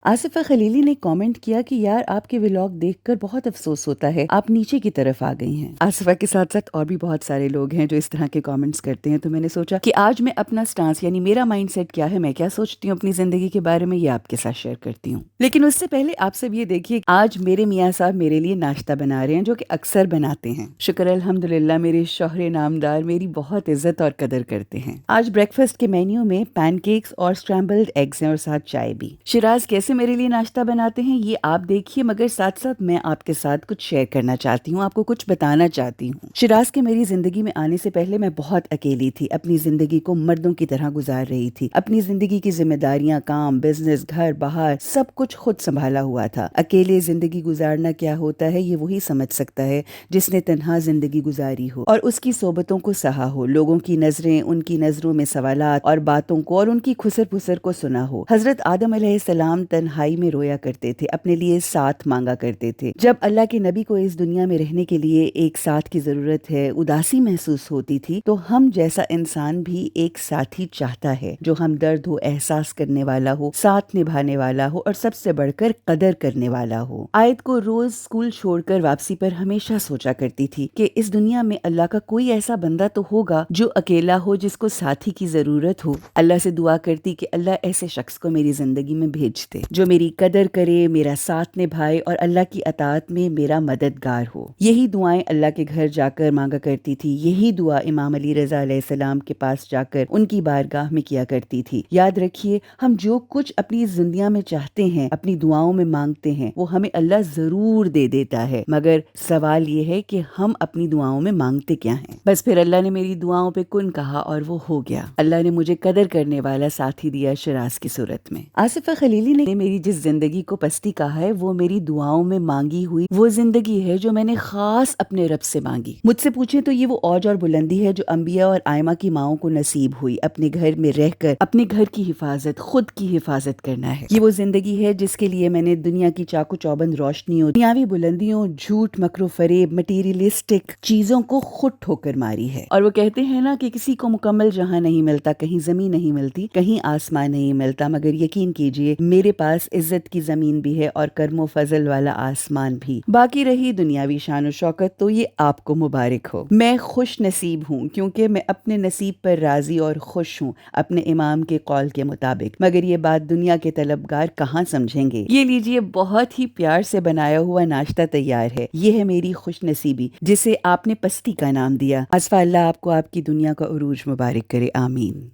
آصفہ خلیلی نے کامنٹ کیا کہ یار آپ کے ولاگ دیکھ کر بہت افسوس ہوتا ہے، آپ نیچے کی طرف آ گئی ہیں۔ آصفہ کے ساتھ ساتھ اور بھی بہت سارے لوگ ہیں جو اس طرح کے کامنٹس کرتے ہیں، تو میں نے سوچا کہ آج میں اپنا سٹانس یعنی میرا مائنڈ سیٹ کیا ہے، میں کیا سوچتی ہوں اپنی زندگی کے بارے میں، یہ آپ کے ساتھ شیئر کرتی ہوں۔ لیکن اس سے پہلے آپ سب یہ دیکھیے، آج میرے میاں صاحب میرے لیے ناشتہ بنا رہے ہیں جو کہ اکثر بناتے ہیں۔ شکر الحمدللہ میرے شوہر نامدار میری بہت عزت اور قدر کرتے ہیں۔ آج بریک فاسٹ کے مینیو میں پین کیکس اور اسکرمبلڈ ایگز ہیں اور ساتھ چائے بھی۔ شراز کیسے میرے لیے ناشتہ بناتے ہیں یہ آپ دیکھیے، مگر ساتھ ساتھ میں آپ کے ساتھ کچھ شیئر کرنا چاہتی ہوں، آپ کو کچھ بتانا چاہتی ہوں۔ شراز کے میری زندگی میں آنے سے پہلے میں بہت اکیلی تھی، اپنی زندگی کو مردوں کی طرح گزار رہی تھی، اپنی زندگی کی ذمہ داریاں، کام، بزنس، گھر باہر سب کچھ خود سنبھالا ہوا تھا۔ اکیلے زندگی گزارنا کیا ہوتا ہے یہ وہی سمجھ سکتا ہے جس نے تنہا زندگی گزاری ہو اور اس کی صحبتوں کو سہا ہو، لوگوں کی نظریں، ان کی نظروں میں سوالات اور باتوں کو اور ان کی خسر پھسر کو سنا ہو۔ حضرت آدم علیہ السلام تنہائی میں رویا کرتے تھے، اپنے لیے ساتھ مانگا کرتے تھے۔ جب اللہ کے نبی کو اس دنیا میں رہنے کے لیے ایک ساتھ کی ضرورت ہے، اداسی محسوس ہوتی تھی، تو ہم جیسا انسان بھی ایک ساتھی چاہتا ہے جو ہم درد ہو احساس کرنے والا ہو، ساتھ نبھانے والا ہو اور سب سے بڑھ کر قدر کرنے والا ہو۔ آیت کو روز اسکول چھوڑ کر واپسی پر ہمیشہ سوچا کرتی تھی کہ اس دنیا میں اللہ کا کوئی ایسا بندہ تو ہوگا جو اکیلا ہو، جس کو ساتھی کی ضرورت ہو۔ اللہ سے دعا کرتی کہ اللہ ایسے شخص کو میری زندگی میں بھیج دے جو میری قدر کرے، میرا ساتھ نبھائے اور اللہ کی اطاعت میں میرا مددگار ہو۔ یہی دعائیں اللہ کے گھر جا کر مانگا کرتی تھی، یہی دعا امام علی رضا علیہ السلام کے پاس جا کر ان کی بارگاہ میں کیا کرتی تھی۔ یاد رکھیے، ہم جو کچھ اپنی زندگی میں چاہتے ہیں، اپنی دعاؤں میں مانگتے ہیں، وہ ہمیں اللہ ضرور دے دیتا ہے، مگر سوال یہ ہے کہ ہم اپنی دعاؤں میں مانگتے کیا ہیں۔ بس پھر اللہ نے میری دعاؤں پہ کن کہا اور وہ ہو گیا۔ اللہ نے مجھے قدر کرنے والا ساتھی دیا شراز کی صورت میں۔ آصفہ خلیلی نے میری جس زندگی کو پستی کہا ہے، وہ میری دعاؤں میں مانگی ہوئی وہ زندگی ہے جو میں نے خاص اپنے رب سے مانگی۔ مجھ سے پوچھیں تو یہ وہ اوج اور بلندی ہے جو انبیاء اور ائمہ کی ماؤں کو نصیب ہوئی، اپنے گھر میں رہ کر اپنے گھر کی حفاظت، خود کی حفاظت کرنا ہے۔ یہ وہ زندگی ہے جس کے لیے میں نے دنیا کی چاقو چوبند روشنیوں، دنیاوی بلندیوں، جھوٹ، مکر و فریب، مٹیریلسٹک چیزوں کو خود ٹھوکر ماری ہے۔ اور وہ کہتے ہیں نا کہ کسی کو مکمل جہاں نہیں ملتا، کہیں زمین نہیں ملتی، کہیں آسمان نہیں ملتا، مگر یقین کیجئے میرے پاس عزت کی زمین بھی ہے اور کرم و فضل والا آسمان بھی۔ باقی رہی دنیاوی شان و شوکت تو یہ آپ کو مبارک ہو۔ میں خوش نصیب ہوں کیونکہ میں اپنے نصیب پر راضی اور خوش ہوں اپنے امام کے قول کے مطابق، مگر یہ بات دنیا کے طلبگار کہاں سمجھیں گے۔ یہ لیجئے بہت ہی پیار سے بنایا ہوا ناشتہ تیار ہے، یہ ہے میری خوش نصیبی جسے آپ نے پستی کا نام دیا۔ آصفہ، اللہ آپ کو آپ کی دنیا کا عروج مبارک کرے، آمین۔